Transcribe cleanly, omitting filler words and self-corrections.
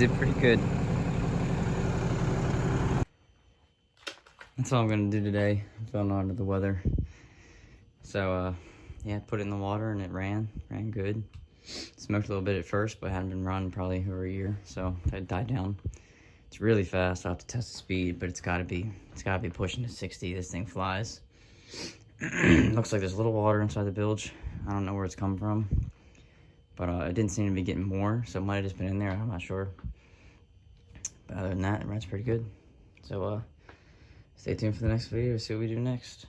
did pretty good. That's all I'm gonna do today. I'm feeling under the weather. So, yeah, put it in the water and it ran good. Smoked a little bit at first, but hadn't been running probably over a year, so it died down. It's really fast. I'll have to test the speed, but it's gotta be pushing to 60. This thing flies. Looks like there's a little water inside the bilge. I don't know where it's come from, but it didn't seem to be getting more, so it might have just been in there. I'm not sure. But other than that, it runs pretty good. So, stay tuned for the next video to see what we do next.